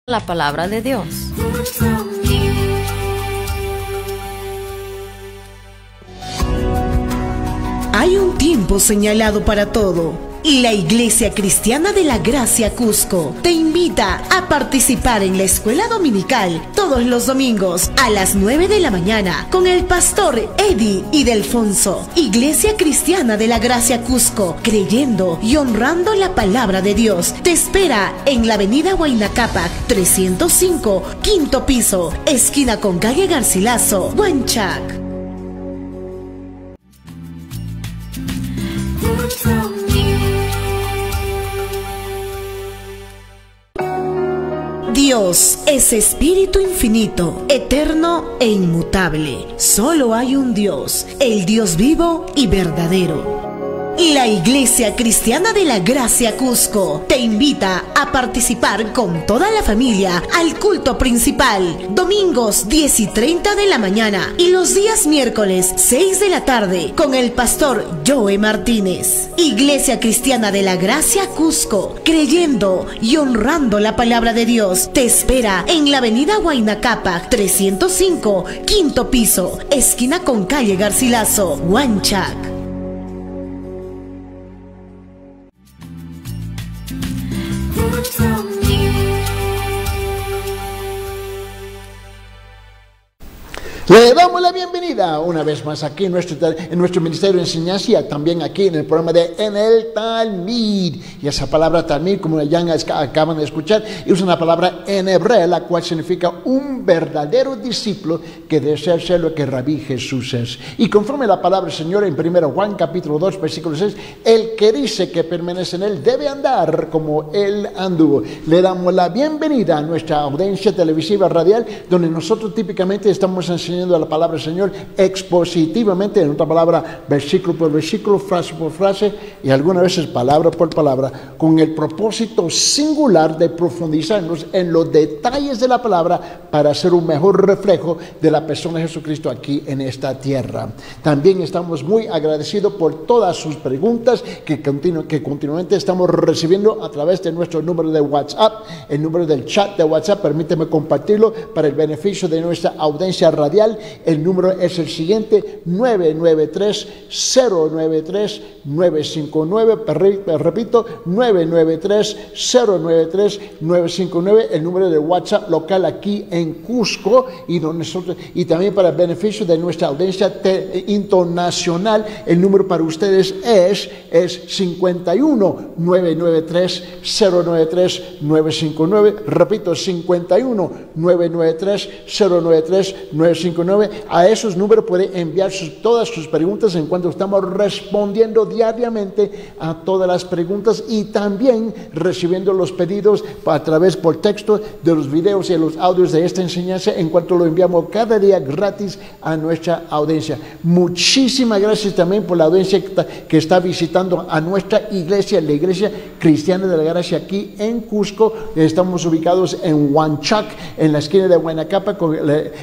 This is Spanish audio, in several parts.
la palabra de Dios. Hay un tiempo señalado para todo. Y la Iglesia Cristiana de la Gracia Cusco te invita a participar en la escuela dominical todos los domingos a las 9 de la mañana con el pastor Eddie Ildefonso. Iglesia Cristiana de la Gracia Cusco, creyendo y honrando la palabra de Dios, te espera en la avenida Huayna Cápac 305, quinto piso, esquina con calle Garcilaso, Huanchac. Dios es espíritu infinito, eterno e inmutable. Solo hay un Dios, el Dios vivo y verdadero. La Iglesia Cristiana de la Gracia Cusco te invita a participar con toda la familia al culto principal, domingos 10 y 30 de la mañana y los días miércoles 6 de la tarde con el pastor Joe Martínez. Iglesia Cristiana de la Gracia Cusco, creyendo y honrando la palabra de Dios, te espera en la avenida Huayna Cápac 305, quinto piso, esquina con calle Garcilaso, Huanchac. Le damos la bienvenida una vez más aquí en nuestro Ministerio de Enseñanza, también aquí en el programa de En el Talmid. Y esa palabra Talmid, como ya acaban de escuchar, es una palabra en hebreo, la cual significa un verdadero discípulo que desea ser lo que Rabí Jesús es. Y conforme la palabra del Señor en 1 Juan capítulo 2, versículo 6, el que dice que permanece en él debe andar como él anduvo. Le damos la bienvenida a nuestra audiencia televisiva radial, donde nosotros típicamente estamos enseñando la palabra del Señor expositivamente, en otra palabra, versículo por versículo, frase por frase y algunas veces palabra por palabra, con el propósito singular de profundizarnos en los detalles de la palabra para hacer un mejor reflejo de la persona de Jesucristo aquí en esta tierra. También estamos muy agradecidos por todas sus preguntas que continuamente estamos recibiendo a través de nuestro número de WhatsApp, el número del chat de WhatsApp. Permíteme compartirlo para el beneficio de nuestra audiencia radial. El número es el siguiente: 993-093-959. Repito, 993-093-959. El número de WhatsApp local aquí en Cusco, y también para el beneficio de nuestra audiencia internacional, el número para ustedes es 51-993-093-959. Repito, 51-993-093-959. A esos números puede enviar todas sus preguntas, en cuanto estamos respondiendo diariamente a todas las preguntas y también recibiendo los pedidos a través por texto de los videos y los audios de esta enseñanza, en cuanto lo enviamos cada día gratis a nuestra audiencia. Muchísimas gracias también por la audiencia que está visitando a nuestra iglesia, la Iglesia Cristiana de la Gracia aquí en Cusco. Estamos ubicados en Huanchac, en la esquina de Huayna Cápac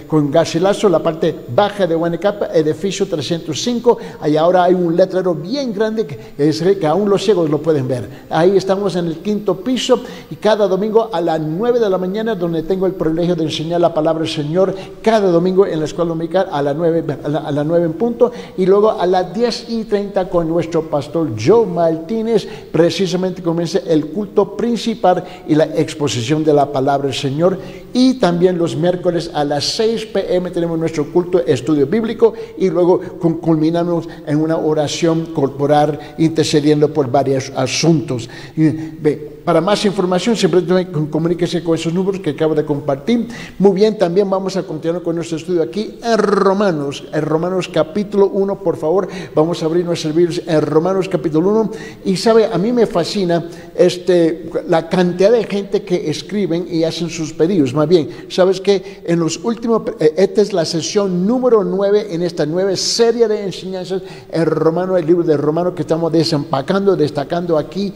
con Garcilaso, la parte baja de Huayna Cápac, edificio 305. Allá ahora hay un letrero bien grande que aún los ciegos lo pueden ver. Ahí estamos en el quinto piso, y cada domingo a las 9 de la mañana, donde tengo el privilegio de enseñar la palabra del Señor, cada domingo en la escuela dominical a las 9 en punto, y luego a las 10:30 con nuestro pastor Joe Martínez. Precisamente comienza el culto principal y la exposición de la palabra del Señor. Y también los miércoles a las 6 p.m. tenemos nuestro culto estudio bíblico, y luego culminamos en una oración corporal intercediendo por varios asuntos. Para más información, simplemente comuníquese con esos números que acabo de compartir. Muy bien, también vamos a continuar con nuestro estudio aquí en Romanos capítulo 1, por favor. Vamos a abrir nuestros Biblias en Romanos capítulo 1. Y sabe, a mí me fascina la cantidad de gente que escriben y hacen sus pedidos. Más bien, sabes que en los últimos, esta es la sesión número 9 en esta nueva serie de enseñanzas en Romano, el libro de Romano que estamos destacando aquí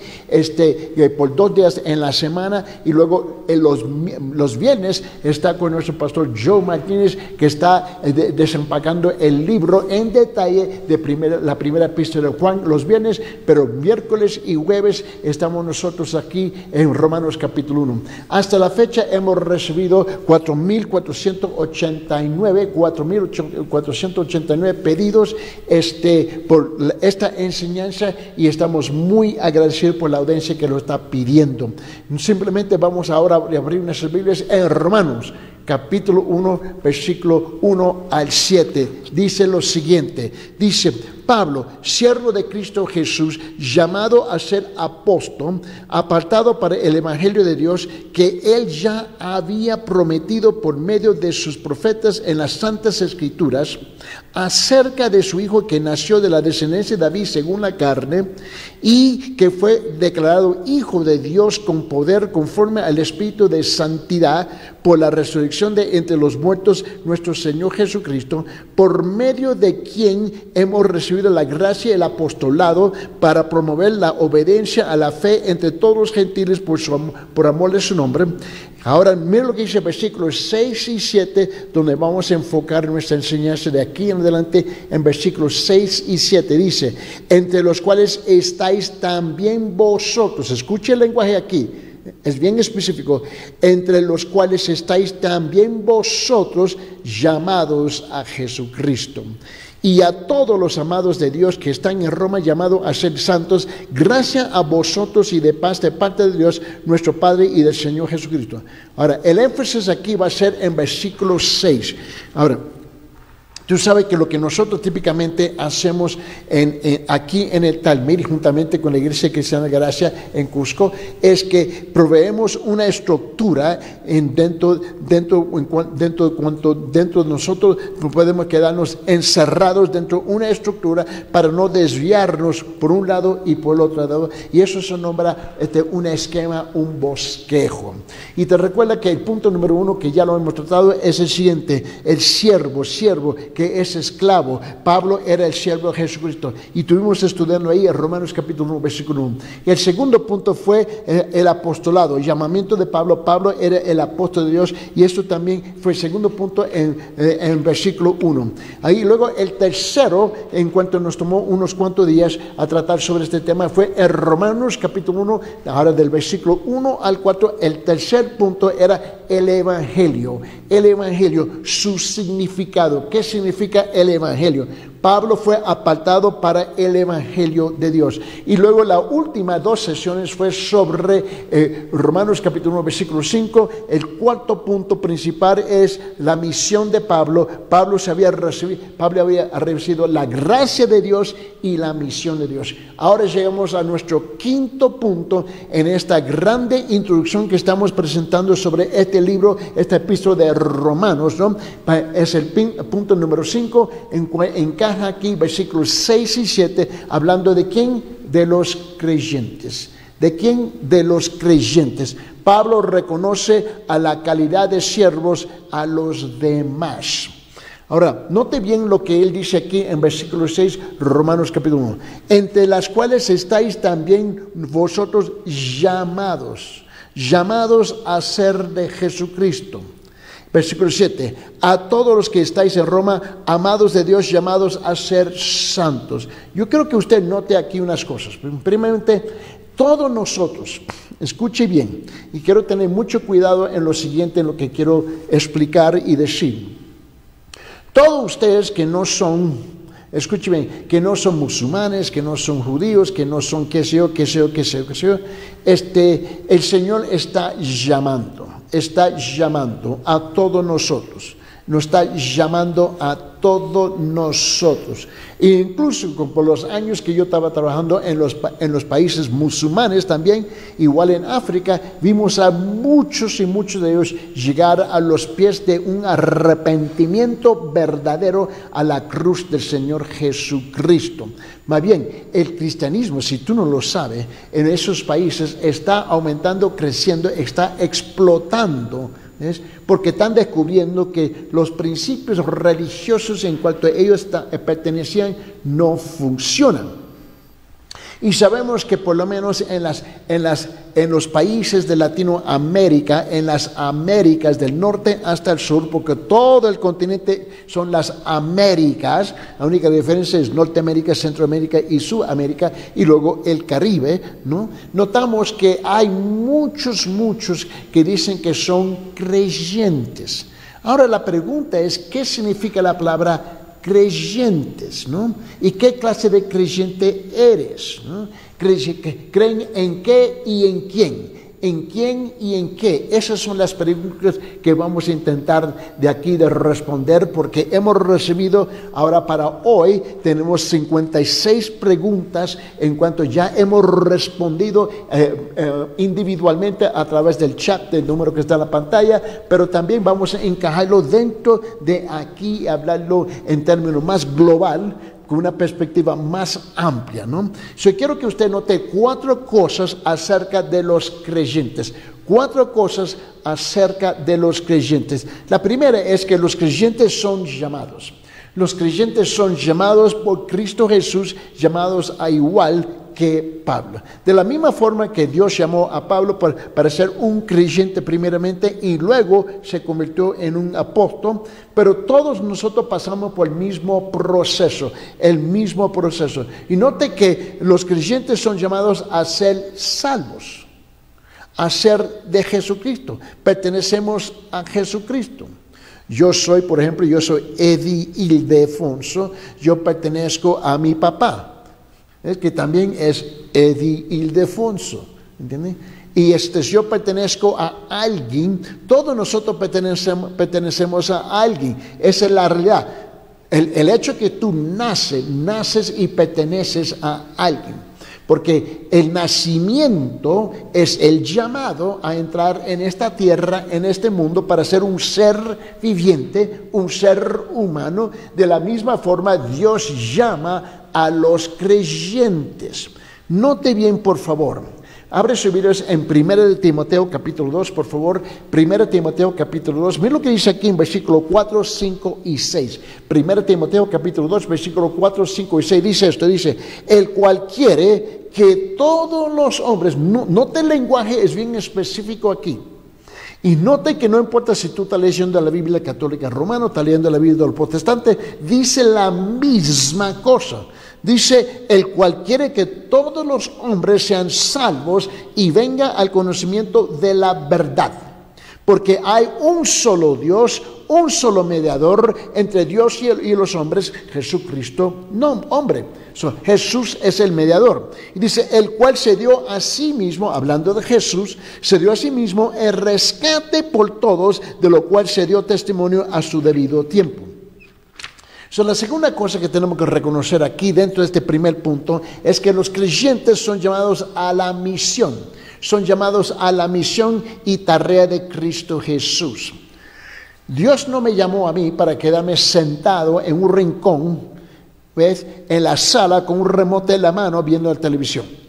por 2 días en la semana, y luego los viernes está con nuestro pastor Joe Martínez, que está desempacando el libro en detalle de la primera epístola de Juan los viernes, pero miércoles y jueves estamos nosotros aquí en Romanos capítulo 1. Hasta la fecha hemos recibido 4.489 pedidos por esta enseñanza, y estamos muy agradecidos por la audiencia que lo está pidiendo. Simplemente vamos ahora a abrir nuestras Biblias en Romanos capítulo 1, versículo 1 al 7. Dice lo siguiente, dice: Pablo, siervo de Cristo Jesús, llamado a ser apóstol, apartado para el evangelio de Dios, que él ya había prometido por medio de sus profetas en las santas escrituras, acerca de su hijo que nació de la descendencia de David según la carne, y que fue declarado hijo de Dios con poder conforme al Espíritu de santidad, por la resurrección de entre los muertos, nuestro Señor Jesucristo, por medio de quien hemos recibido la gracia y el apostolado para promover la obediencia a la fe entre todos los gentiles por amor de su nombre. Ahora, mira lo que dice versículos 6 y 7, donde vamos a enfocar nuestra enseñanza de aquí en adelante. En versículos 6 y 7 dice: entre los cuales estáis también vosotros. Escuche el lenguaje aquí, es bien específico. Entre los cuales estáis también vosotros, llamados a Jesucristo. Y a todos los amados de Dios que están en Roma, llamados a ser santos, gracia a vosotros y de paz de parte de Dios nuestro Padre y del Señor Jesucristo. Ahora, el énfasis aquí va a ser en versículo 6. Ahora, tú sabes que lo que nosotros típicamente hacemos aquí en el Talmir, juntamente con la Iglesia Cristiana de Gracia en Cusco, es que proveemos una estructura dentro de nosotros. No podemos quedarnos encerrados dentro de una estructura para no desviarnos por un lado y por el otro lado. Y eso se nombra un esquema, un bosquejo. Y te recuerda que el punto número 1, que ya lo hemos tratado, es el siguiente: el siervo, que es esclavo. Pablo era el siervo de Jesucristo, y estuvimos estudiando ahí en Romanos capítulo 1, versículo 1. Y el segundo punto fue el apostolado, el llamamiento de Pablo. Pablo era el apóstol de Dios, y esto también fue el segundo punto en versículo 1. Ahí luego el tercero, en cuanto nos tomó unos cuantos días a tratar sobre este tema, fue en Romanos capítulo 1, ahora del versículo 1 al 4. El tercer punto era el evangelio. El evangelio, su significado. ¿Qué significa el evangelio? Pablo fue apartado para el evangelio de Dios. Y luego las últimas 2 sesiones fue sobre Romanos capítulo 1, versículo 5. El cuarto punto principal es la misión de Pablo. Pablo había recibido la gracia de Dios y la misión de Dios. Ahora llegamos a nuestro quinto punto en esta grande introducción que estamos presentando sobre este libro, esta epístola de Romanos, ¿no? Es el punto número 5, encaja aquí versículos 6 y 7, hablando de quién, de los creyentes. ¿De quién? De los creyentes. Pablo reconoce a la calidad de siervos a los demás. Ahora, note bien lo que él dice aquí en versículo 6, Romanos capítulo 1. Entre las cuales estáis también vosotros llamados a ser de Jesucristo. Versículo 7, a todos los que estáis en Roma, amados de Dios, llamados a ser santos. Yo quiero que usted note aquí unas cosas. Primeramente, todos nosotros, escuche bien, y quiero tener mucho cuidado en lo siguiente, en lo que quiero explicar y decir. Todos ustedes que no son, escuche bien, que no son musulmanes, que no son judíos, que no son qué sé yo, el Señor está llamando a todos nosotros. Nos está llamando a todos nosotros. E incluso por los años que yo estaba trabajando en los países musulmanes también, igual en África, vimos a muchos y muchos de ellos llegar a los pies de un arrepentimiento verdadero a la cruz del Señor Jesucristo. Más bien, el cristianismo, si tú no lo sabes, en esos países está aumentando, creciendo, está explotando. ¿Ves? Porque están descubriendo que los principios religiosos en cuanto a ellos pertenecían no funcionan. Y sabemos que por lo menos en los países de Latinoamérica, en las Américas del norte hasta el sur, porque todo el continente son las Américas, la única diferencia es Norteamérica, Centroamérica y Sudamérica, y luego el Caribe, ¿no? Notamos que hay muchos que dicen que son creyentes. Ahora la pregunta es, ¿qué significa la palabra creyentes, ¿no? ¿Y qué clase de creyente eres, ¿no? ¿Creen en qué y en quién? ¿En quién y en qué? Esas son las preguntas que vamos a intentar de aquí de responder, porque hemos recibido, ahora para hoy, tenemos 56 preguntas en cuanto ya hemos respondido individualmente a través del chat, del número que está en la pantalla, pero también vamos a encajarlo dentro de aquí, hablarlo en términos más global, con una perspectiva más amplia, ¿no? Quiero que usted note 4 cosas acerca de los creyentes. 4 cosas acerca de los creyentes. La primera es que los creyentes son llamados. Los creyentes son llamados por Cristo Jesús, llamados a igual que Pablo. De la misma forma que Dios llamó a Pablo para ser un creyente primeramente y luego se convirtió en un apóstol, pero todos nosotros pasamos por el mismo proceso. Y note que los creyentes son llamados a ser salvos, a ser de Jesucristo. Pertenecemos a Jesucristo. Yo soy, por ejemplo, Eddie Ildefonso, yo pertenezco a mi papá. Es que también es Eddie Ildefonso, ¿entiende? Y yo pertenezco a alguien, todos nosotros pertenecemos a alguien, esa es la realidad. El hecho que tú naces y perteneces a alguien, porque el nacimiento es el llamado a entrar en esta tierra, en este mundo, para ser un ser viviente, un ser humano. De la misma forma, Dios llama a los creyentes. Note bien, por favor. Abre sus Biblias en 1 Timoteo capítulo 2, por favor. 1 Timoteo capítulo 2. Mira lo que dice aquí en versículo 4, 5 y 6. 1 Timoteo capítulo 2, versículo 4, 5 y 6. Dice esto, dice, el cual quiere que todos los hombres, note el lenguaje, es bien específico aquí. Y note que no importa si tú estás leyendo la Biblia católica romana, estás leyendo la Biblia del protestante, dice la misma cosa. Dice, el cual quiere que todos los hombres sean salvos y venga al conocimiento de la verdad. Porque hay un solo Dios, un solo mediador entre Dios y los hombres, Jesucristo, no hombre. Jesús es el mediador. Y dice, el cual se dio a sí mismo, hablando de Jesús, se dio a sí mismo el rescate por todos, de lo cual se dio testimonio a su debido tiempo. La segunda cosa que tenemos que reconocer aquí dentro de este primer punto es que los creyentes son llamados a la misión. Son llamados a la misión y tarea de Cristo Jesús. Dios no me llamó a mí para quedarme sentado en un rincón, ¿ves?, en la sala con un remote en la mano viendo la televisión.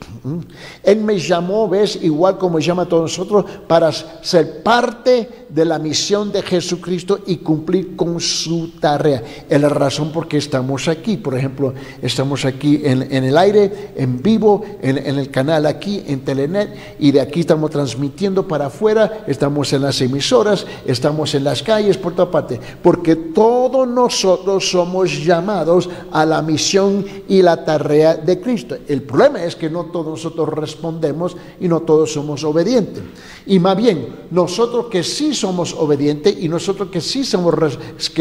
Él me llamó, ¿ves?, igual como llama a todos nosotros, para ser parte de la misión de Jesucristo y cumplir con su tarea. Es la razón por qué estamos aquí. Por ejemplo, estamos aquí en el aire, en vivo, en el canal aquí, en Telenet, y de aquí estamos transmitiendo para afuera, estamos en las emisoras, estamos en las calles, por toda parte, porque todos nosotros somos llamados a la misión y la tarea de Cristo. El problema es que no todos nosotros respondemos y no todos somos obedientes. Y más bien, nosotros que sí somos obedientes y nosotros que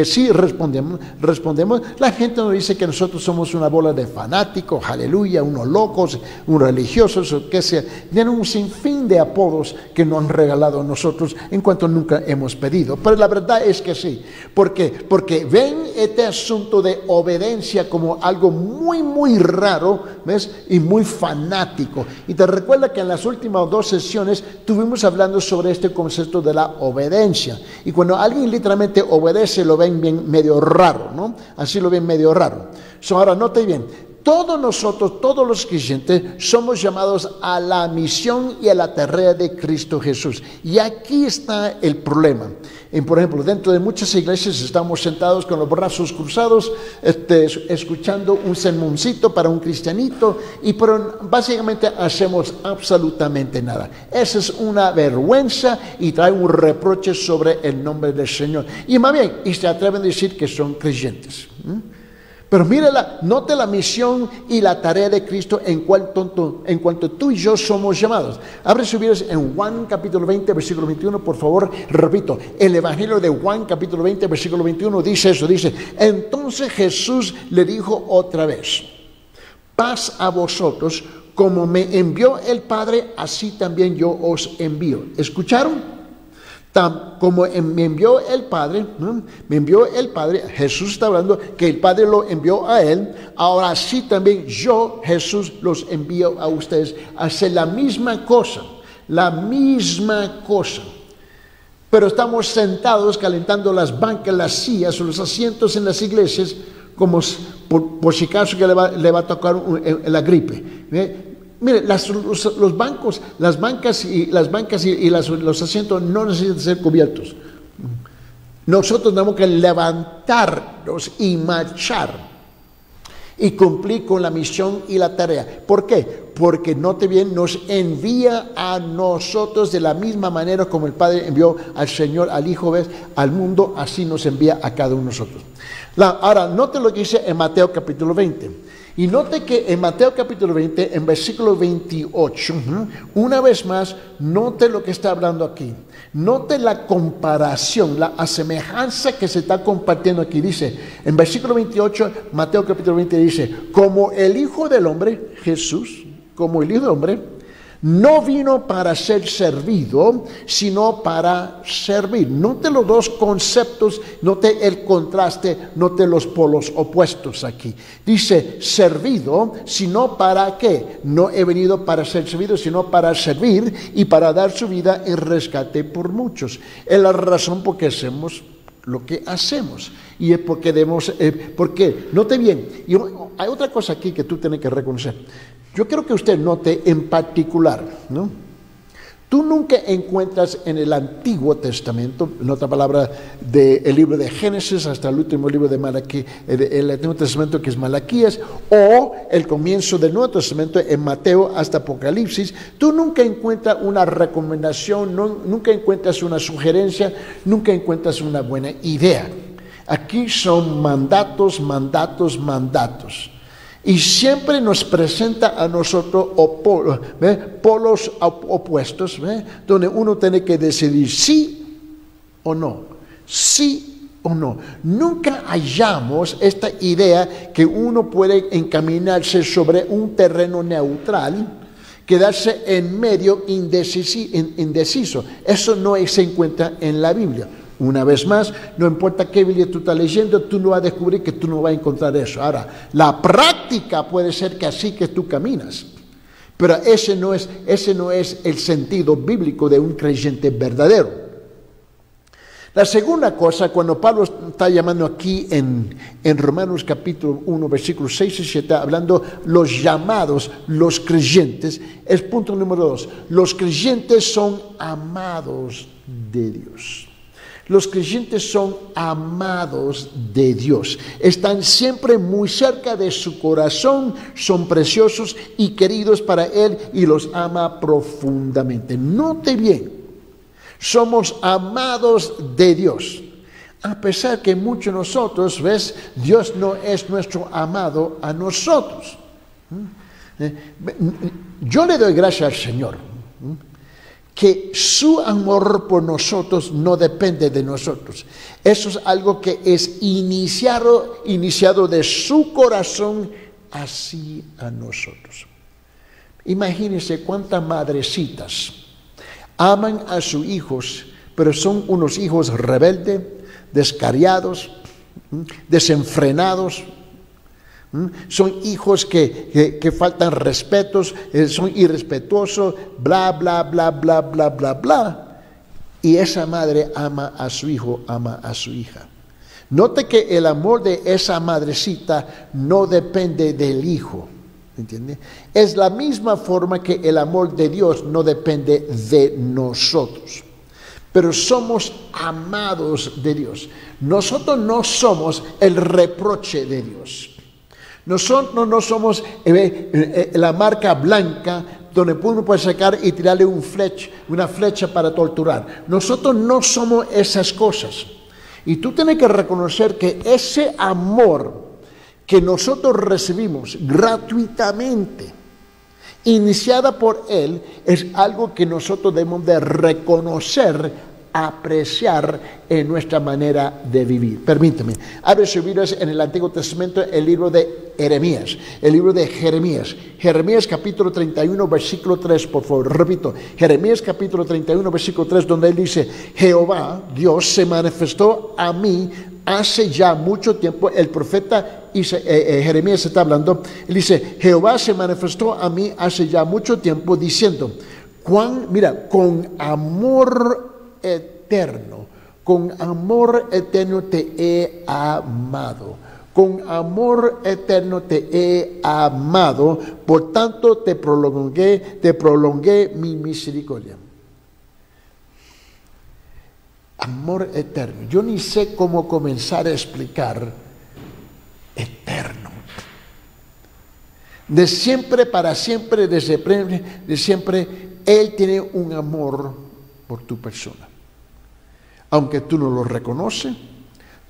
sí respondemos, la gente nos dice que nosotros somos una bola de fanáticos, aleluya, unos locos, unos religiosos, o qué sea. Tienen un sinfín de apodos que nos han regalado a nosotros en cuanto nunca hemos pedido. Pero la verdad es que sí. ¿Por qué? Porque ven este asunto de obediencia como algo muy raro, ¿ves?, y muy fanático. Y te recuerda que en las últimas 2 sesiones estuvimos hablando sobre este concepto de la obediencia. Y cuando alguien literalmente obedece, lo ven bien medio raro, ¿no? Así lo ven medio raro. Ahora, note bien, todos nosotros, todos los creyentes, somos llamados a la misión y a la tarea de Cristo Jesús. Y aquí está el problema. Por ejemplo, dentro de muchas iglesias estamos sentados con los brazos cruzados, escuchando un sermoncito para un cristianito, pero básicamente hacemos absolutamente nada. Esa es una vergüenza y trae un reproche sobre el nombre del Señor. Y más bien, y se atreven a decir que son creyentes. Pero mírala, note la misión y la tarea de Cristo en cuanto tú y yo somos llamados. Abre su Biblia en Juan capítulo 20, versículo 21, por favor. Repito, el Evangelio de Juan capítulo 20, versículo 21 dice eso, dice: entonces Jesús le dijo otra vez: paz a vosotros, como me envió el Padre, así también yo os envío. ¿Escucharon? Como me envió el Padre, ¿no? Me envió el Padre, Jesús está hablando que el Padre lo envió a él, ahora sí también yo, Jesús, los envío a ustedes a hacer la misma cosa, pero estamos sentados calentando las bancas, las sillas o los asientos en las iglesias, como por si acaso que le va a tocar la gripe. Mire, los bancos, las bancas y los asientos no necesitan ser cubiertos. Nosotros tenemos que levantarnos y marchar y cumplir con la misión y la tarea. ¿Por qué? Porque, note bien, nos envía a nosotros de la misma manera como el Padre envió al Señor, al Hijo, al mundo, así nos envía a cada uno de nosotros. Ahora, note lo que dice en Mateo capítulo 20. Y note que en Mateo capítulo 20, en versículo 28, una vez más, note lo que está hablando aquí. Note la comparación, la asemejanza que se está compartiendo aquí. Dice, en versículo 28, Mateo capítulo 20 dice: como el Hijo del Hombre, Jesús, como el Hijo del Hombre, no vino para ser servido, sino para servir. Note los dos conceptos, note el contraste, note los polos opuestos aquí. Dice, servido, sino para qué. No he venido para ser servido, sino para servir y para dar su vida en rescate por muchos. Es la razón por que hacemos lo que hacemos. Y es porque debemos, porque, note bien, y hay otra cosa aquí que tú tienes que reconocer. Yo quiero que usted note en particular, ¿no? Tú nunca encuentras en el Antiguo Testamento, en otra palabra, del libro de Génesis hasta el último libro de Malaquías, el Antiguo Testamento que es Malaquías, o el comienzo del Nuevo Testamento en Mateo hasta Apocalipsis, tú nunca encuentras una recomendación, nunca encuentras una sugerencia, nunca encuentras una buena idea. Aquí son mandatos. Y siempre nos presenta a nosotros polos opuestos, donde uno tiene que decidir sí o no. Nunca hallamos esta idea que uno puede encaminarse sobre un terreno neutral, quedarse en medio indeciso. Eso no se encuentra en la Biblia. Una vez más, no importa qué Biblia tú estás leyendo, tú no vas a descubrir que tú no vas a encontrar eso. Ahora, la práctica puede ser que así que tú caminas, pero ese no es el sentido bíblico de un creyente verdadero. La segunda cosa, cuando Pablo está llamando aquí en Romanos capítulo 1, versículos 6 y 7, hablando los llamados, los creyentes, es punto número 2. Los creyentes son amados de Dios. Los creyentes son amados de Dios. Están siempre muy cerca de su corazón, son preciosos y queridos para Él y los ama profundamente. Note bien, somos amados de Dios. A pesar que muchos de nosotros, Dios no es nuestro amado a nosotros. Yo le doy gracias al Señor que su amor por nosotros no depende de nosotros. Eso es algo que es iniciado de su corazón así a nosotros. Imagínense cuántas madrecitas aman a sus hijos, pero son unos hijos rebeldes, descariados, desenfrenados. Son hijos que faltan respetos, son irrespetuosos, bla, bla, bla, bla, bla, bla, bla. Y esa madre ama a su hijo, ama a su hija. Note que el amor de esa madrecita no depende del hijo, ¿entiende? Es la misma forma que el amor de Dios no depende de nosotros. Pero somos amados de Dios. Nosotros no somos el reproche de Dios. Nosotros no somos la marca blanca donde uno puede sacar y tirarle una flecha para torturar. Nosotros no somos esas cosas. Y tú tienes que reconocer que ese amor que nosotros recibimos gratuitamente, iniciada por Él, es algo que nosotros debemos de reconocer, apreciar en nuestra manera de vivir. Permíteme, abre sus Biblias en el Antiguo Testamento, el libro de Jeremías, el libro de Jeremías. Jeremías capítulo 31, versículo 3, por favor, repito, Jeremías capítulo 31, versículo 3, donde él dice: Jehová, Dios, se manifestó a mí hace ya mucho tiempo. El profeta Jeremías está hablando, él dice: Jehová se manifestó a mí hace ya mucho tiempo, diciendo, con amor eterno te he amado, con amor eterno te he amado, por tanto te prolongué mi misericordia. Amor eterno, yo ni sé cómo comenzar a explicar eterno. De siempre para siempre, de siempre, Él tiene un amor por tu persona. Aunque tú no lo reconoces,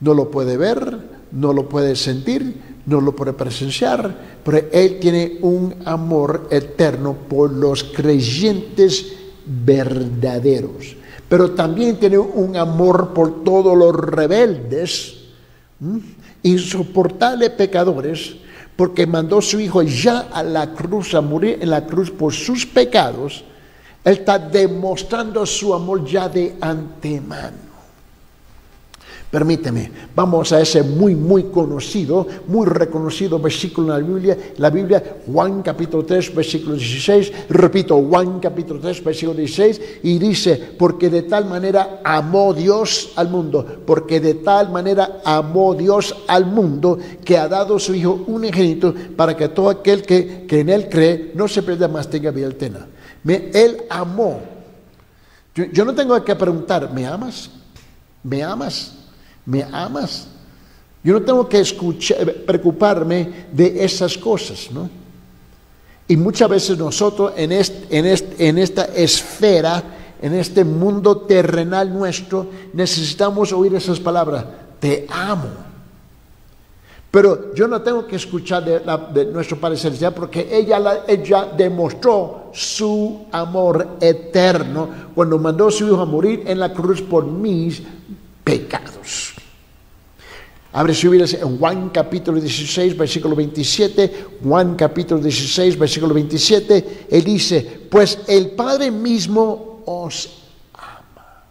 no lo puedes ver, no lo puedes sentir, no lo puedes presenciar, pero Él tiene un amor eterno por los creyentes verdaderos. Pero también tiene un amor por todos los rebeldes, insoportables pecadores, porque mandó a su Hijo ya a la cruz, a morir en la cruz por sus pecados. Él está demostrando su amor ya de antemano. Permíteme, vamos a ese muy conocido, muy reconocido versículo en la Biblia, Juan capítulo 3, versículo 16, repito, Juan capítulo 3, versículo 16, y dice: porque de tal manera amó Dios al mundo, porque de tal manera amó Dios al mundo, que ha dado a su Hijo unigénito, para que todo aquel que en Él cree no se pierda, mas tenga vida eterna. Él amó. Yo no tengo que preguntar: ¿me amas? ¿Me amas? ¿Me amas? Yo no tengo que preocuparme de esas cosas, ¿no? Y muchas veces nosotros en esta esfera, en este mundo terrenal nuestro, necesitamos oír esas palabras: te amo. Pero yo no tengo que escuchar de nuestro Padre Celestial, porque ella demostró su amor eterno cuando mandó a su Hijo a morir en la cruz por mis pecados. Abre su Biblia en Juan capítulo 16, versículo 27. Juan capítulo 16, versículo 27. Él dice: pues el Padre mismo os ama.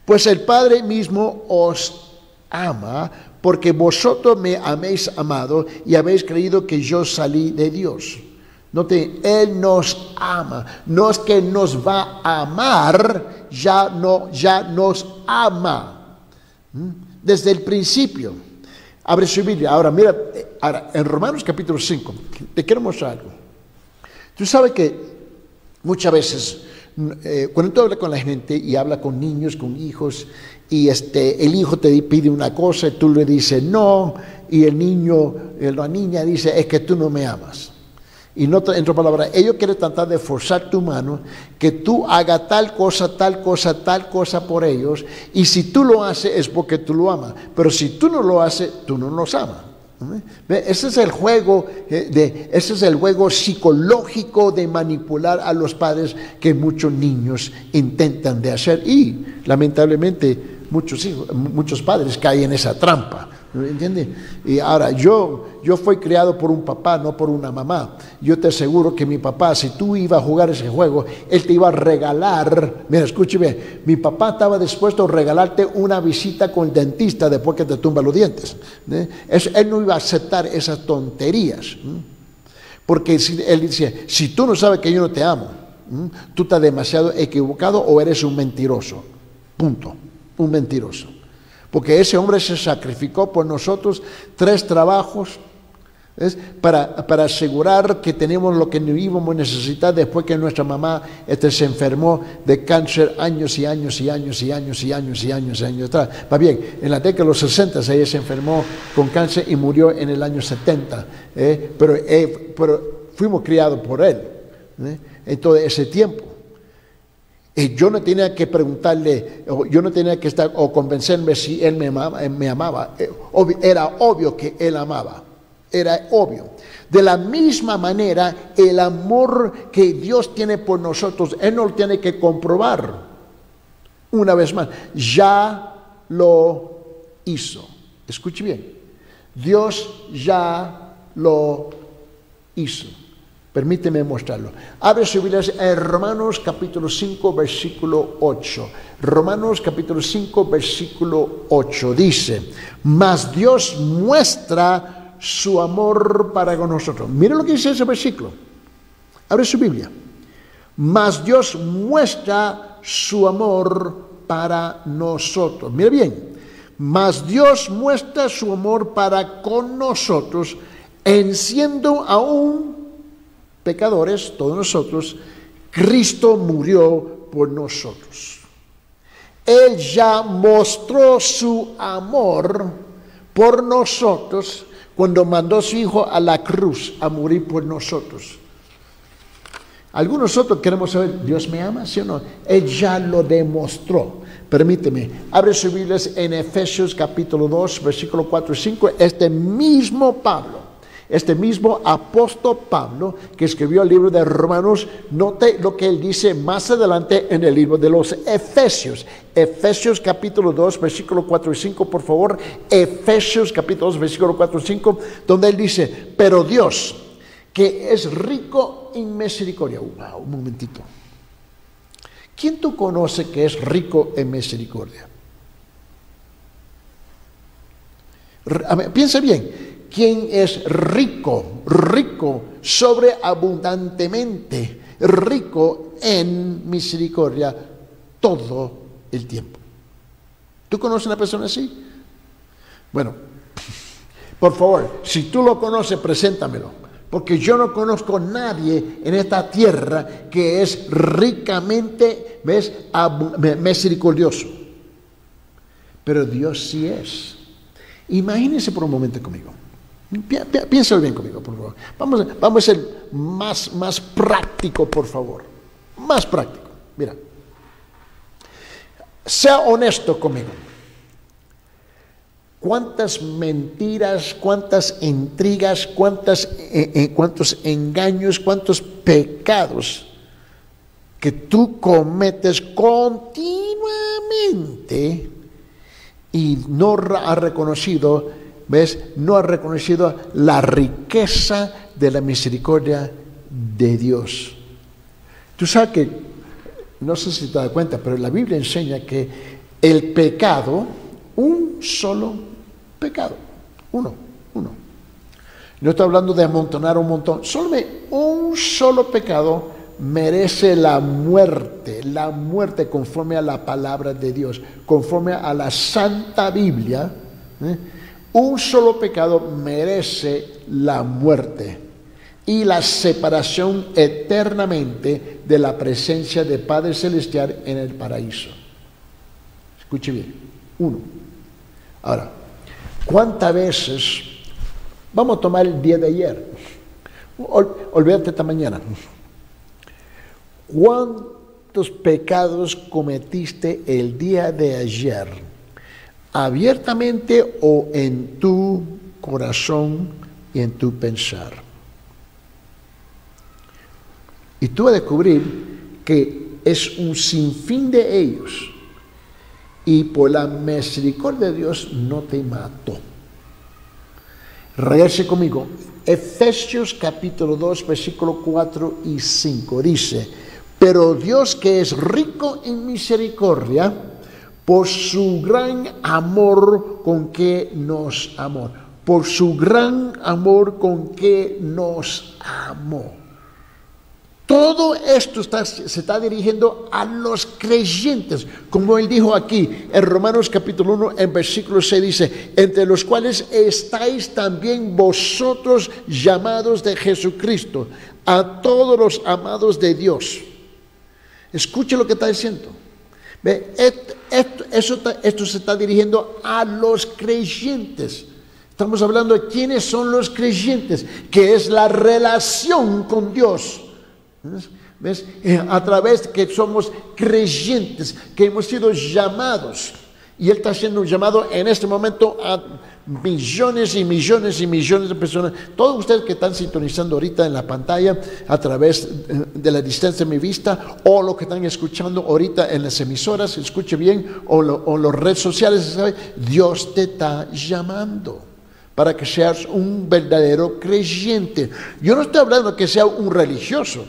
Pues el Padre mismo os ama, porque vosotros me habéis amado y habéis creído que yo salí de Dios. Note, Él nos ama. No es que nos va a amar, ya nos ama. Desde el principio. Abre su Biblia. Ahora, mira, en Romanos capítulo 5, te quiero mostrar algo. Tú sabes que muchas veces, cuando tú hablas con la gente y hablas con niños, con hijos, y el hijo te pide una cosa y tú le dices no, y la niña dice: es que tú no me amas. Y no, en otras palabras, ellos quieren tratar de forzar tu mano, que tú hagas tal cosa por ellos, y si tú lo haces es porque tú lo amas, pero si tú no lo haces, tú no los amas. Ese es el juego psicológico de manipular a los padres que muchos niños intentan de hacer, y lamentablemente muchos padres caen en esa trampa. ¿Entiendes? Y ahora yo fui criado por un papá, no por una mamá. Yo te aseguro que mi papá, si tú ibas a jugar ese juego, él te iba a regalar. Mira, escúcheme, mi papá estaba dispuesto a regalarte una visita con el dentista después que te tumba los dientes. Él no iba a aceptar esas tonterías, porque él dice: si tú no sabes que yo no te amo, tú estás demasiado equivocado o eres un mentiroso. Punto. Un mentiroso. porque ese hombre se sacrificó por nosotros, 3 trabajos, ¿ves? Para asegurar que tenemos lo que íbamos a necesitar después que nuestra mamá se enfermó de cáncer años y años atrás. Va bien, en la década de los 60 ella se enfermó con cáncer y murió en el año 70, pero fuimos criados por él en todo ese tiempo. Y yo no tenía que preguntarle, yo no tenía que estar o convencerme si él me amaba. Era obvio que él amaba. Era obvio. De la misma manera, el amor que Dios tiene por nosotros, Él no lo tiene que comprobar. Una vez más, ya lo hizo. Escuche bien. Dios ya lo hizo. Permíteme mostrarlo. Abre su Biblia en Romanos capítulo 5, versículo 8. Romanos capítulo 5, versículo 8. Dice, mas Dios muestra su amor para con nosotros. Mira lo que dice ese versículo. Abre su Biblia. Mas Dios muestra su amor para nosotros. Mira bien. Mas Dios muestra su amor para con nosotros, en siendo aún pecadores, todos nosotros, Cristo murió por nosotros. Él ya mostró su amor por nosotros cuando mandó a su Hijo a la cruz a morir por nosotros. Algunos de nosotros queremos saber, ¿Dios me ama? ¿Sí o no? Él ya lo demostró. Permíteme, abre sus Biblias en Efesios capítulo 2, versículo 4 y 5. Este mismo Pablo, este mismo apóstol Pablo, que escribió el libro de Romanos, note lo que él dice más adelante en el libro de los Efesios. Efesios capítulo 2, versículo 4 y 5, por favor. Efesios capítulo 2, versículo 4 y 5, donde él dice, pero Dios, que es rico en misericordia. Wow, un momentito. ¿Quién tú conoces que es rico en misericordia? Piensa bien. ¿Quién es rico? Rico sobreabundantemente, rico en misericordia todo el tiempo. ¿Tú conoces una persona así? Bueno, por favor, si tú lo conoces, preséntamelo. Porque yo no conozco a nadie en esta tierra que es ricamente, misericordioso. Pero Dios sí es. Imagínense por un momento conmigo. Piénsalo bien conmigo, por favor. Vamos a ser más práctico, por favor. Más práctico. Mira. Sea honesto conmigo. ¿Cuántas mentiras, cuántas intrigas, cuántos engaños, cuántos pecados que tú cometes continuamente y no has reconocido, no has reconocido la riqueza de la misericordia de Dios? Tú sabes que, no sé si te das cuenta, pero la Biblia enseña que el pecado, un solo pecado, uno. No estoy hablando de amontonar un montón, solamente un solo pecado merece la muerte conforme a la palabra de Dios, conforme a la Santa Biblia. Un solo pecado merece la muerte y la separación eternamente de la presencia del Padre Celestial en el paraíso. Escuche bien, uno. Ahora, ¿cuántas veces, vamos a tomar el día de ayer, olvídate esta mañana, ¿cuántos pecados cometiste el día de ayer, abiertamente o en tu corazón y en tu pensar? Y tú vas a descubrir que es un sinfín de ellos. Y por la misericordia de Dios no te mató. Regrese conmigo. Efesios capítulo 2, versículo 4 y 5. Dice, pero Dios que es rico en misericordia, por su gran amor con que nos amó. Por su gran amor con que nos amó. Todo esto se está dirigiendo a los creyentes, como él dijo aquí en Romanos capítulo 1, en versículo 6 dice, entre los cuales estáis también vosotros llamados de Jesucristo, a todos los amados de Dios. Escuche lo que está diciendo. ¿Ve? Esto se está dirigiendo a los creyentes. Estamos hablando de quiénes son los creyentes, que es la relación con Dios. ¿Ves? A través de que somos creyentes, que hemos sido llamados. Y Él está haciendo un llamado en este momento a millones y millones y millones de personas. Todos ustedes que están sintonizando ahorita en la pantalla a través de la distancia de mi vista, o lo que están escuchando ahorita en las emisoras, escuche bien, o las redes sociales, ¿sabe? Dios te está llamando para que seas un verdadero creyente. Yo no estoy hablando de que sea un religioso.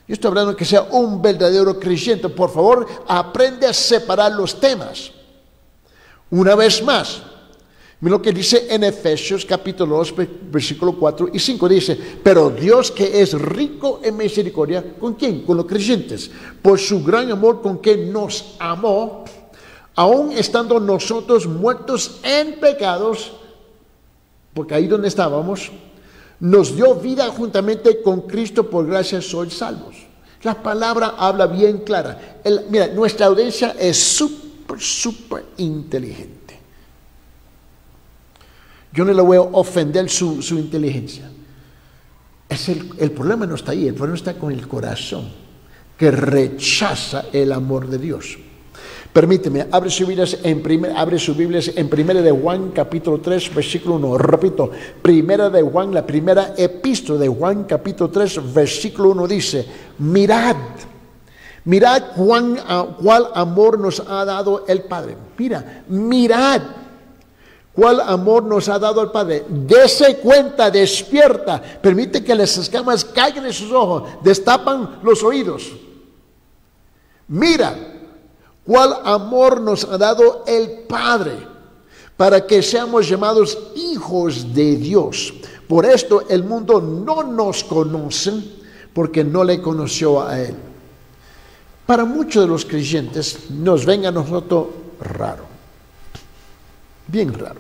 Yo estoy hablando de que sea un verdadero creyente. Por favor, aprende a separar los temas. Una vez más, mira lo que dice en Efesios capítulo 2, versículo 4 y 5. Dice, pero Dios que es rico en misericordia, ¿con quién? Con los creyentes. Por su gran amor con que nos amó, aun estando nosotros muertos en pecados, porque ahí donde estábamos, nos dio vida juntamente con Cristo, por gracia sois salvos. La palabra habla bien clara. Mira, nuestra audiencia es súper inteligente. Yo no le voy a ofender su inteligencia. El problema no está ahí, el problema está con el corazón, que rechaza el amor de Dios. Permíteme, abre sus Biblias en 1 de Juan capítulo 3 versículo 1. Repito, 1 de Juan, la primera epístola de Juan capítulo 3 versículo 1 dice, mirad cuál amor nos ha dado el Padre. Mirad cuál amor nos ha dado el Padre. Dese cuenta, despierta, permite que las escamas caigan en sus ojos, destapan los oídos. Mira cuál amor nos ha dado el Padre, para que seamos llamados hijos de Dios. Por esto el mundo no nos conoce, porque no le conoció a Él. Para muchos de los creyentes nos ven a nosotros raro, bien raro.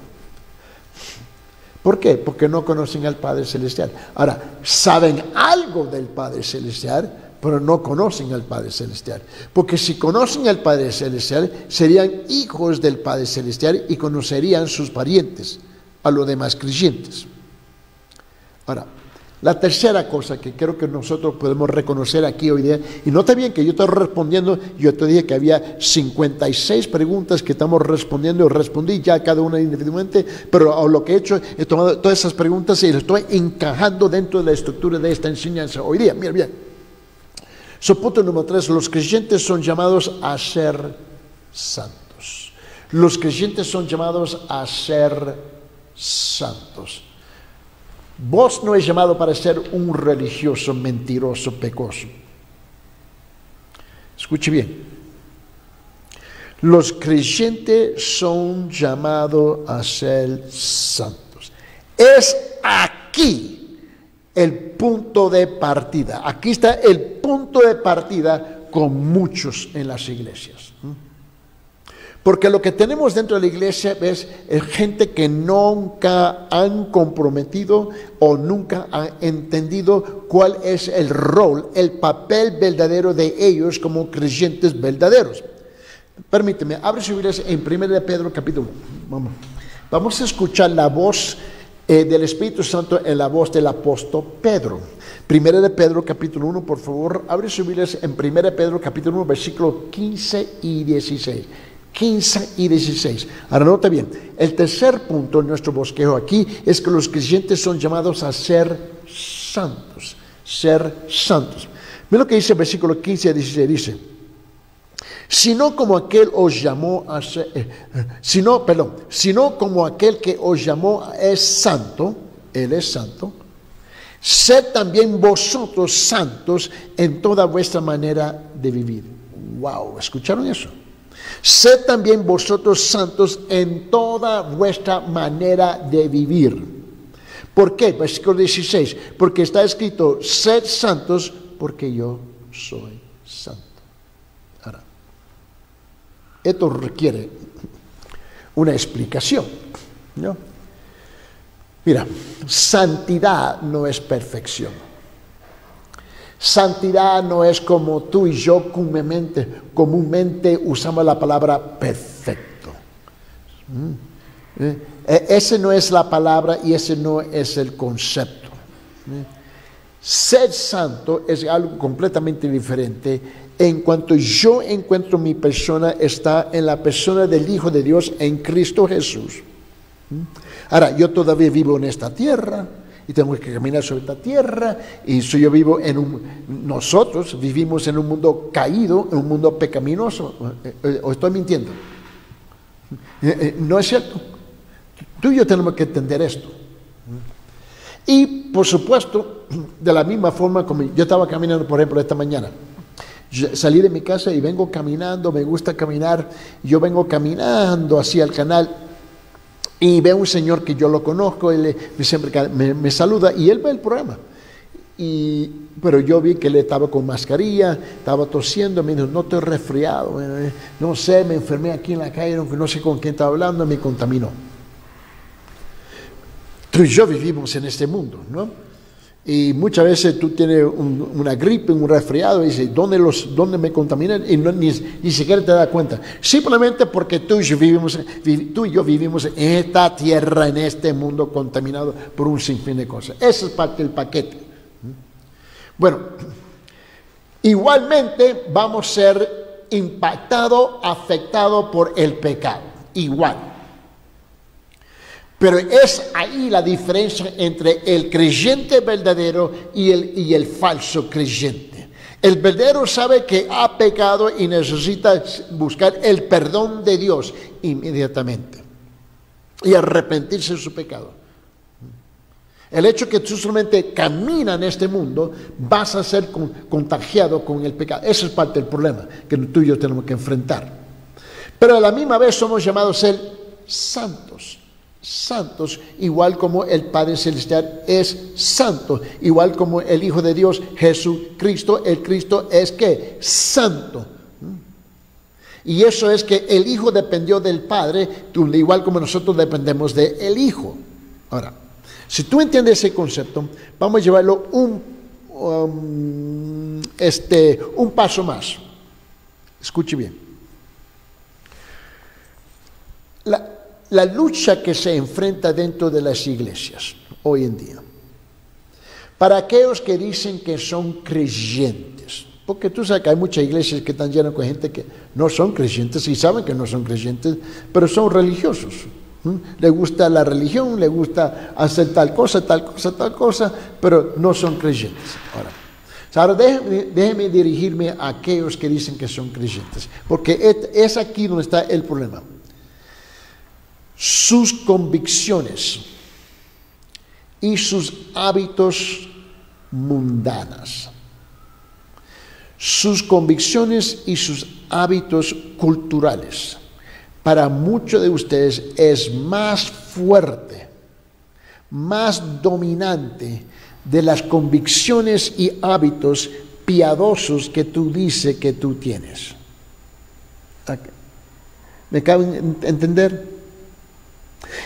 ¿Por qué? Porque no conocen al Padre Celestial. Ahora, saben algo del Padre Celestial, pero no conocen al Padre Celestial. Porque si conocen al Padre Celestial, serían hijos del Padre Celestial y conocerían sus parientes, a los demás creyentes. Ahora, la tercera cosa que creo que nosotros podemos reconocer aquí hoy día, y nota bien que yo estoy respondiendo, yo te dije que había 56 preguntas que estamos respondiendo, y respondí ya cada una individualmente, pero lo que he hecho, he tomado todas esas preguntas y las estoy encajando dentro de la estructura de esta enseñanza hoy día. Mira bien. Punto número 3, los creyentes son llamados a ser santos. Los creyentes son llamados a ser santos. Vos no es llamado para ser un religioso, mentiroso, pecoso. Escuche bien. Los creyentes son llamados a ser santos. Es aquí el punto de partida. Aquí está el punto de partida con muchos en las iglesias. Porque lo que tenemos dentro de la iglesia es gente que nunca han comprometido o nunca han entendido cuál es el rol, el papel verdadero de ellos como creyentes verdaderos. Permíteme, abre sus Biblias en 1 de Pedro capítulo 1. Vamos a escuchar la voz del Espíritu Santo en la voz del apóstol Pedro. 1 de Pedro capítulo 1, por favor, abre sus Biblias en 1 de Pedro capítulo 1, versículos 15 y 16. 15 y 16. Ahora nota bien, el tercer punto en nuestro bosquejo aquí es que los creyentes son llamados a ser santos. Ser santos. Mira lo que dice el versículo 15 y 16, dice, sino como aquel os llamó a ser, sino como aquel que os llamó es santo, Él es santo, sed también vosotros santos en toda vuestra manera de vivir. Wow, ¿escucharon eso? Sed también vosotros santos en toda vuestra manera de vivir. ¿Por qué? Versículo 16, porque está escrito, sed santos porque yo soy santo. Ahora, esto requiere una explicación, ¿no? Mira, santidad no es perfección. Santidad no es como tú y yo comúnmente usamos la palabra perfecto. Esa no es la palabra y ese no es el concepto. Ser santo es algo completamente diferente. En cuanto yo encuentro mi persona, está en la persona del Hijo de Dios en Cristo Jesús. Ahora, yo todavía vivo en esta tierra y tengo que caminar sobre esta tierra, y si yo vivo nosotros vivimos en un mundo caído, en un mundo pecaminoso. ¿O estoy mintiendo? No es cierto. Tú y yo tenemos que entender esto. Y por supuesto, de la misma forma como yo estaba caminando, por ejemplo, esta mañana, salí de mi casa y vengo caminando, me gusta caminar, yo vengo caminando hacia el canal y veo un señor que yo lo conozco, él siempre me saluda y él ve el programa. Pero yo vi que él estaba con mascarilla, estaba tosiendo, me dijo, no estoy resfriado, no sé, me enfermé aquí en la calle, no sé con quién estaba hablando, me contaminó. Tú y yo vivimos en este mundo, ¿no? Y muchas veces tú tienes una gripe, un resfriado, y dices, ¿dónde me contaminan? Y ni siquiera te das cuenta. Simplemente porque tú y yo vivimos en esta tierra, en este mundo contaminado por un sinfín de cosas. Esa es parte del paquete. Bueno, igualmente vamos a ser impactados, afectados por el pecado. Igual. Pero es ahí la diferencia entre el creyente verdadero y el falso creyente. El verdadero sabe que ha pecado y necesita buscar el perdón de Dios inmediatamente y arrepentirse de su pecado. El hecho que tú solamente caminas en este mundo, vas a ser contagiado con el pecado. Ese es parte del problema que tú y yo tenemos que enfrentar. Pero a la misma vez somos llamados a ser santos. Santos, igual como el Padre Celestial es santo, igual como el Hijo de Dios, Jesucristo, el Cristo es ¿qué? Santo. Y eso es que el Hijo dependió del Padre, igual como nosotros dependemos del Hijo. Ahora, si tú entiendes ese concepto, vamos a llevarlo un paso más. Escuche bien. La lucha que se enfrenta dentro de las iglesias hoy en día, para aquellos que dicen que son creyentes, porque tú sabes que hay muchas iglesias que están llenas con gente que no son creyentes y saben que no son creyentes, pero son religiosos. Les gusta la religión, les gusta hacer tal cosa, pero no son creyentes. Ahora déjeme dirigirme a aquellos que dicen que son creyentes, porque es aquí donde está el problema. Sus convicciones y sus hábitos mundanos, sus convicciones y sus hábitos culturales, para muchos de ustedes es más fuerte, más dominante de las convicciones y hábitos piadosos que tú dices que tú tienes. ¿Me cabe entender?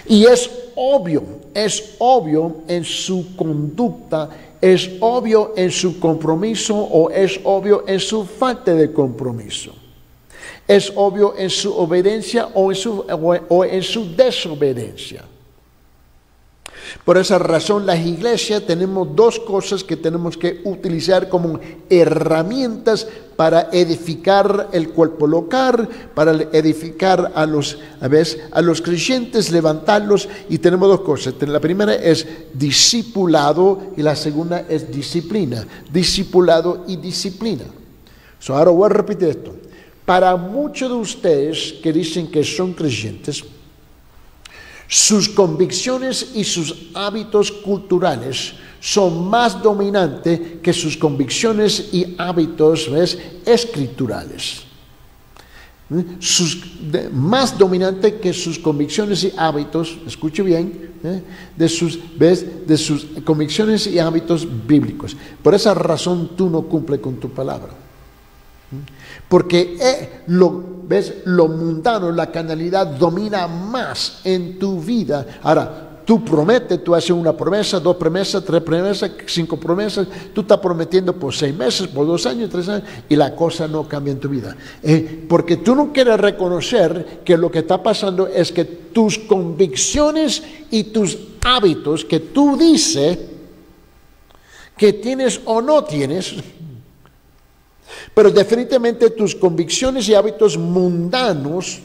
Y es obvio en su conducta, es obvio en su compromiso o es obvio en su falta de compromiso. Es obvio en su obediencia o en su desobediencia. Por esa razón, las iglesias tenemos dos cosas que tenemos que utilizar como herramientas para edificar el cuerpo local, para edificar a los creyentes, levantarlos, y tenemos dos cosas. La primera es discipulado y la segunda es disciplina. Discipulado y disciplina. Ahora voy a repetir esto. Para muchos de ustedes que dicen que son creyentes, sus convicciones y sus hábitos culturales son más dominantes que sus convicciones y hábitos escriturales. Más dominante que sus convicciones y hábitos, escuche bien, de sus convicciones y hábitos bíblicos. Por esa razón tú no cumples con tu palabra. Porque lo mundano, la carnalidad domina más en tu vida. Ahora, tú prometes, tú haces una promesa, 2 promesas, 3 promesas, 5 promesas. Tú estás prometiendo por 6 meses, por 2 años, 3 años, y la cosa no cambia en tu vida. Porque tú no quieres reconocer que lo que está pasando es que tus convicciones y tus hábitos que tú dices que tienes o no tienes, pero definitivamente tus convicciones y hábitos mundanos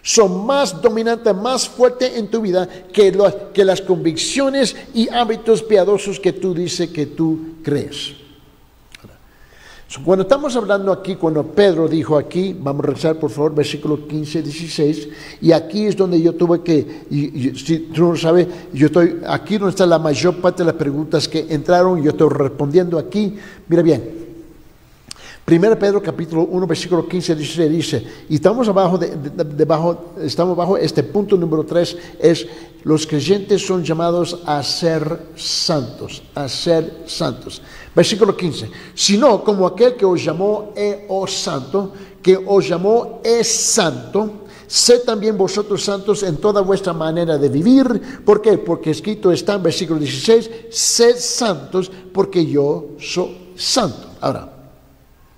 son más dominantes, más fuertes en tu vida que las convicciones y hábitos piadosos que tú dices que tú crees. Cuando estamos hablando aquí, cuando Pedro dijo aquí, vamos a rezar por favor, versículo 15, 16, y aquí es donde yo tuve que, si tú no lo sabes, yo estoy aquí donde está la mayor parte de las preguntas que entraron, yo estoy respondiendo aquí. Mira bien, 1 Pedro capítulo 1 versículo 15 16 dice, y estamos estamos bajo este punto número 3, es los creyentes son llamados a ser santos, Versículo 15, sino como aquel que os llamó santo, que os llamó es santo, sed también vosotros santos en toda vuestra manera de vivir. ¿Por qué? Porque escrito está en versículo 16, sed santos porque yo soy santo. Ahora,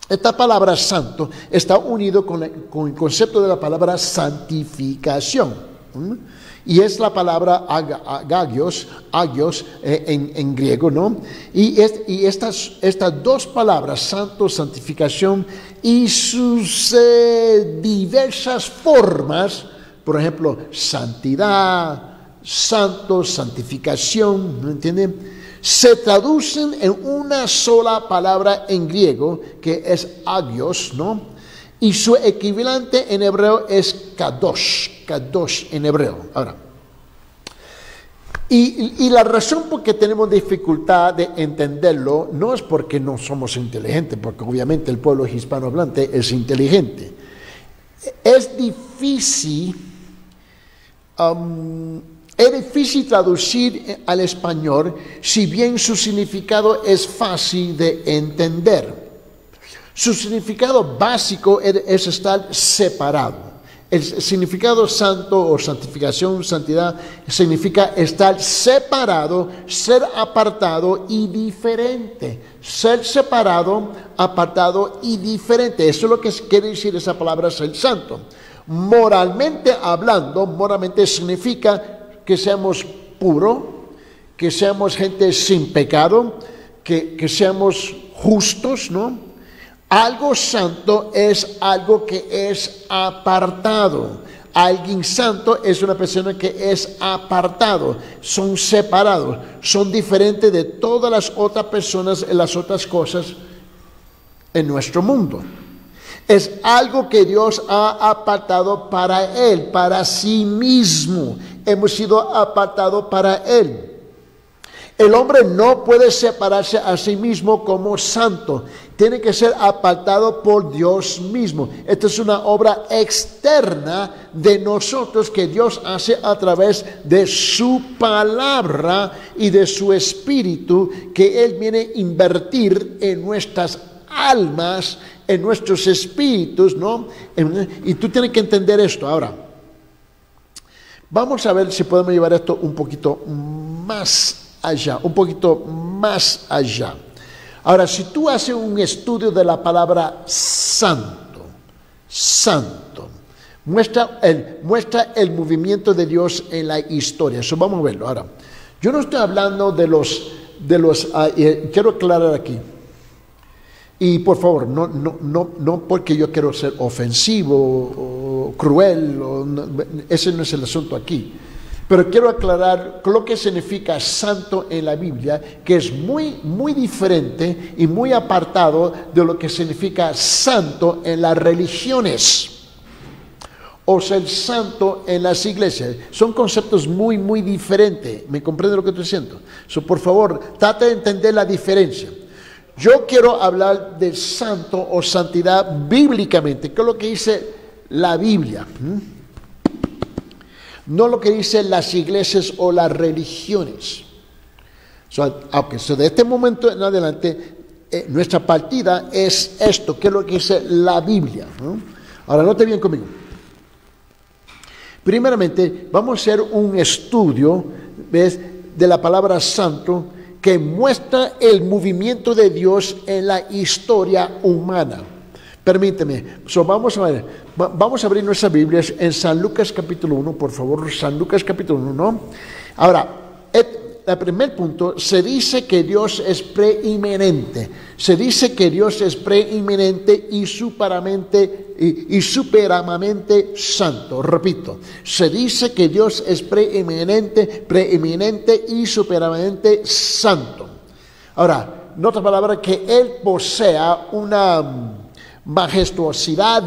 esta palabra santo está unido con el concepto de la palabra santificación. Y es la palabra agios en griego, ¿no? Y estas 2 palabras, santo, santificación, y sus diversas formas, por ejemplo, santidad, santo, santificación, ¿no entienden? Se traducen en una sola palabra en griego, que es agios, ¿no? Y su equivalente en hebreo es kadosh en hebreo. Ahora, y la razón por que tenemos dificultad de entenderlo no es porque no somos inteligentes, porque obviamente el pueblo hispanohablante es inteligente. Es difícil traducir al español, si bien su significado es fácil de entender. Su significado básico es estar separado. El significado santo o santificación, santidad, significa estar separado, ser apartado y diferente. Ser separado, apartado y diferente. Eso es lo que quiere decir esa palabra ser santo. Moralmente hablando, moralmente significa que seamos puros, que seamos gente sin pecado, que seamos justos, ¿no? Algo santo es algo que es apartado. Alguien santo es una persona que es apartado, son separados, son diferentes de todas las otras personas y las otras cosas en nuestro mundo. Es algo que Dios ha apartado para Él, para sí mismo. Hemos sido apartados para Él. El hombre no puede separarse a sí mismo como santo. Tiene que ser apartado por Dios mismo. Esta es una obra externa de nosotros que Dios hace a través de su palabra y de su espíritu, que Él viene a invertir en nuestras almas, en nuestros espíritus, ¿no? Y tú tienes que entender esto. Ahora, vamos a ver si podemos llevar esto un poquito más allá, Ahora, si tú haces un estudio de la palabra santo, muestra el movimiento de Dios en la historia. Eso vamos a verlo. Ahora, yo no estoy hablando de los quiero aclarar aquí. Y por favor, no porque yo quiero ser ofensivo o cruel, ese no es el asunto aquí. Pero quiero aclarar lo que significa santo en la Biblia, que es muy, muy diferente y muy apartado de lo que significa santo en las religiones o ser santo en las iglesias. Son conceptos muy, muy diferentes. ¿Me comprende lo que estoy diciendo? Por favor, trata de entender la diferencia. Yo quiero hablar de santo o santidad bíblicamente, que es lo que dice la Biblia. No lo que dicen las iglesias o las religiones. De este momento en adelante, nuestra partida es esto, que es lo que dice la Biblia, ¿no? Ahora, note bien conmigo. Primeramente, vamos a hacer un estudio, ¿ves?, de la palabra santo que muestra el movimiento de Dios en la historia humana. Permíteme, vamos a abrir nuestras Biblias en San Lucas capítulo 1, por favor, San Lucas capítulo 1, ¿no? Ahora, el primer punto, se dice que Dios es preeminente. Se dice que Dios es preeminente y superamente santo. Repito, se dice que Dios es preeminente y superamente santo. Ahora, en otras palabras, que Él posea una majestuosidad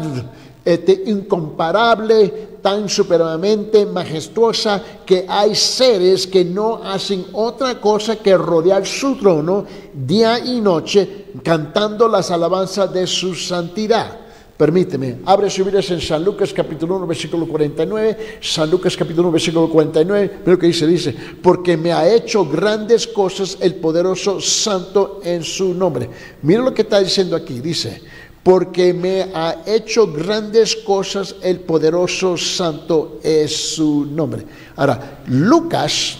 incomparable, tan supremamente majestuosa, que hay seres que no hacen otra cosa que rodear su trono día y noche, cantando las alabanzas de su santidad. Permíteme, abre su Biblia en San Lucas capítulo 1, versículo 49, San Lucas capítulo 1, versículo 49, mira lo que dice, porque me ha hecho grandes cosas el poderoso santo en su nombre. Mira lo que está diciendo aquí, dice, porque me ha hecho grandes cosas el poderoso santo es su nombre. Ahora, Lucas,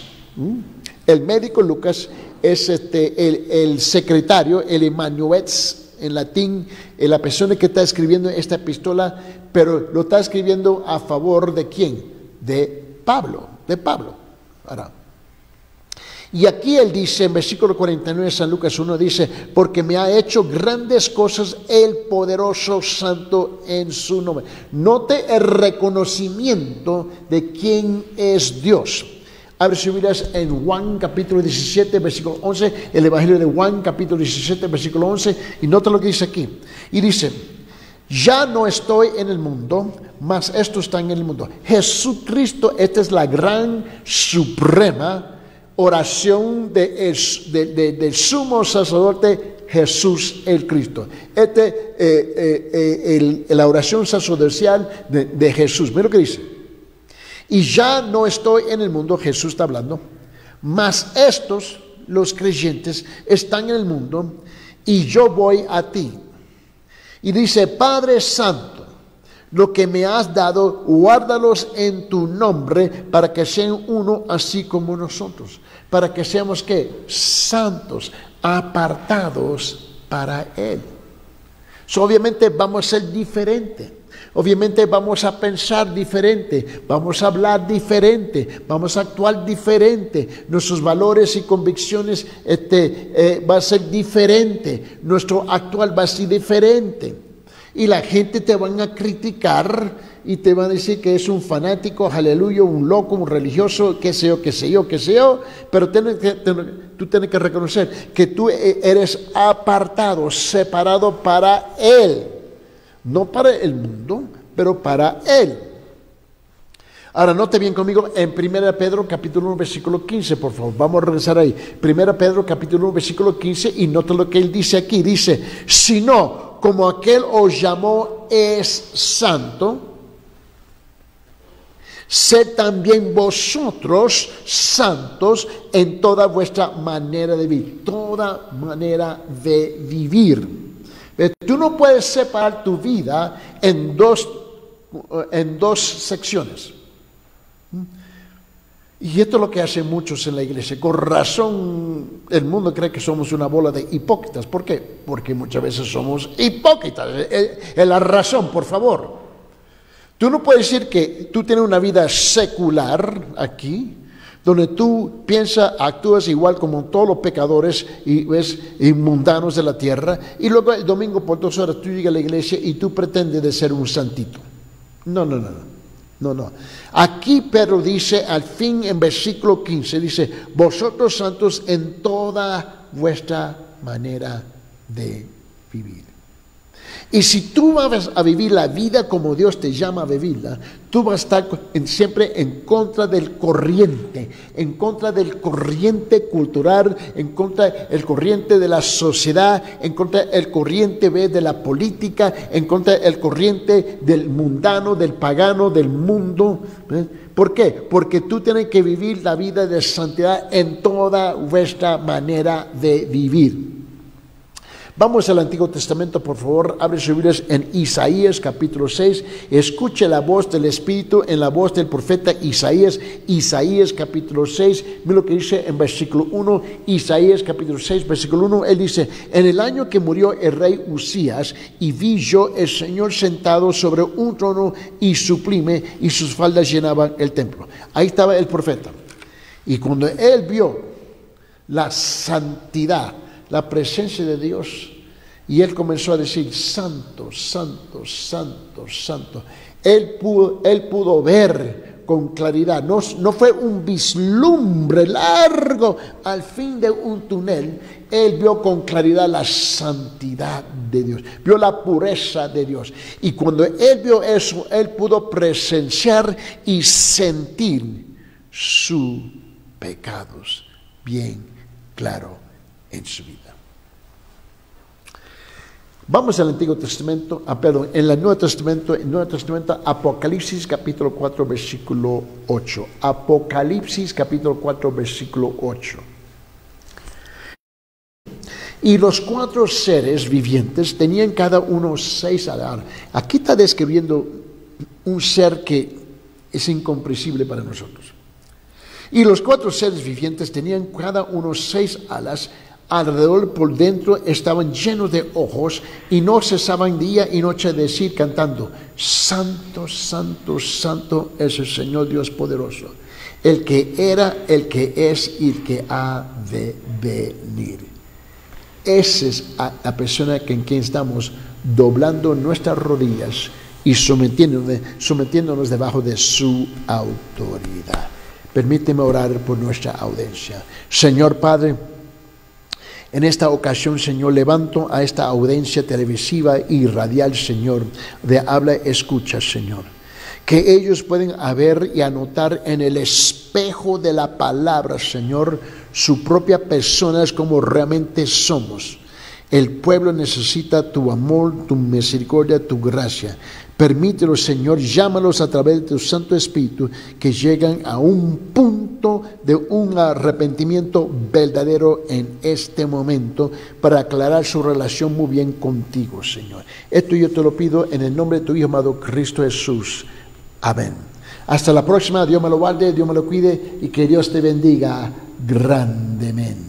el médico Lucas, es el secretario, el Emmanuetz en latín, la persona que está escribiendo esta epístola, pero lo está escribiendo a favor de ¿quién? De Pablo. Ahora, y aquí él dice, en versículo 49 de San Lucas 1, dice, porque me ha hecho grandes cosas el poderoso santo en su nombre. Note el reconocimiento de quién es Dios. Abre sus Biblias en Juan capítulo 17, versículo 11, el Evangelio de Juan capítulo 17, versículo 11, y nota lo que dice aquí. Y dice, ya no estoy en el mundo, mas estos están en el mundo. Jesucristo, esta es la gran, suprema oración del sumo sacerdote Jesús el Cristo. La oración sacerdotal de Jesús. Mira lo que dice. Y ya no estoy en el mundo, Jesús está hablando, mas estos, los creyentes, están en el mundo y yo voy a ti. Y dice, Padre Santo, lo que me has dado, guárdalos en tu nombre para que sean uno así como nosotros. Para que seamos, ¿qué? Santos, apartados para Él. Obviamente vamos a ser diferentes. Obviamente vamos a pensar diferente, vamos a hablar diferente, vamos a actuar diferente. Nuestros valores y convicciones va a ser diferente. Nuestro actual va a ser diferente. Y la gente te van a criticar y te van a decir que es un fanático, aleluya, un loco, un religioso, qué sé yo. Pero tú tienes que reconocer que tú eres apartado, separado para Él. No para el mundo, pero para Él. Ahora, note bien conmigo en 1 Pedro capítulo 1, versículo 15, por favor. Vamos a regresar ahí. 1 Pedro capítulo 1, versículo 15, y nota lo que él dice aquí. Dice, si no, como aquel os llamó es santo, sed también vosotros santos en toda vuestra manera de vivir. Toda manera de vivir. Tú no puedes separar tu vida en dos secciones. Y esto es lo que hacen muchos en la iglesia. Con razón, el mundo cree que somos una bola de hipócritas. ¿Por qué? Porque muchas veces somos hipócritas. Es la razón, por favor. Tú no puedes decir que tú tienes una vida secular aquí, donde tú piensas, actúas igual como todos los pecadores y mundanos de la tierra, y luego el domingo por 2 horas tú llegas a la iglesia y tú pretendes de ser un santito. No. Aquí Pedro dice al fin en versículo 15, dice, vosotros santos en toda vuestra manera de vivir. Y si tú vas a vivir la vida como Dios te llama a vivirla, tú vas a estar siempre en contra del corriente cultural, en contra del corriente de la sociedad, en contra del corriente de la política, en contra del corriente del mundano, del pagano, del mundo. ¿Por qué? Porque tú tienes que vivir la vida de santidad en toda vuestra manera de vivir. Vamos al Antiguo Testamento, por favor, abre sus Biblias en Isaías capítulo 6, escuche la voz del Espíritu en la voz del profeta Isaías, Isaías capítulo 6, mira lo que dice en versículo 1, Isaías capítulo 6, versículo 1, él dice, en el año que murió el rey Usías, y vi yo el Señor sentado sobre un trono y sublime, y sus faldas llenaban el templo. Ahí estaba el profeta, y cuando él vio la santidad, la presencia de Dios, y él comenzó a decir, santo, santo, santo, santo. Él pudo ver con claridad, no fue un vislumbre largo al fin de un túnel. Él vio con claridad la santidad de Dios, vio la pureza de Dios, y cuando él vio eso, él pudo presenciar y sentir sus pecados bien claro en su vida. Vamos al Antiguo Testamento, en el Nuevo Testamento, Apocalipsis capítulo 4 versículo 8. Apocalipsis capítulo 4 versículo 8. Y los 4 seres vivientes tenían cada uno 6 alas. Aquí está describiendo un ser que es incomprensible para nosotros. Y los 4 seres vivientes tenían cada uno 6 alas, alrededor por dentro estaban llenos de ojos, y no cesaban día y noche de decir cantando, santo, santo, santo es el Señor Dios poderoso, el que era, el que es y el que ha de venir. Esa es la persona en quien estamos doblando nuestras rodillas y sometiéndonos debajo de su autoridad. Permíteme orar por nuestra audiencia. Señor Padre, en esta ocasión, Señor, levanto a esta audiencia televisiva y radial, Señor, de habla escucha, Señor, que ellos pueden ver y anotar en el espejo de la palabra, Señor, su propia persona es como realmente somos. El pueblo necesita tu amor, tu misericordia, tu gracia. Permítelo, Señor, llámalos a través de tu Santo Espíritu, que llegan a un punto de un arrepentimiento verdadero en este momento, para aclarar su relación muy bien contigo, Señor. Esto yo te lo pido en el nombre de tu Hijo amado Cristo Jesús. Amén. Hasta la próxima. Dios me lo guarde, Dios me lo cuide, y que Dios te bendiga grandemente.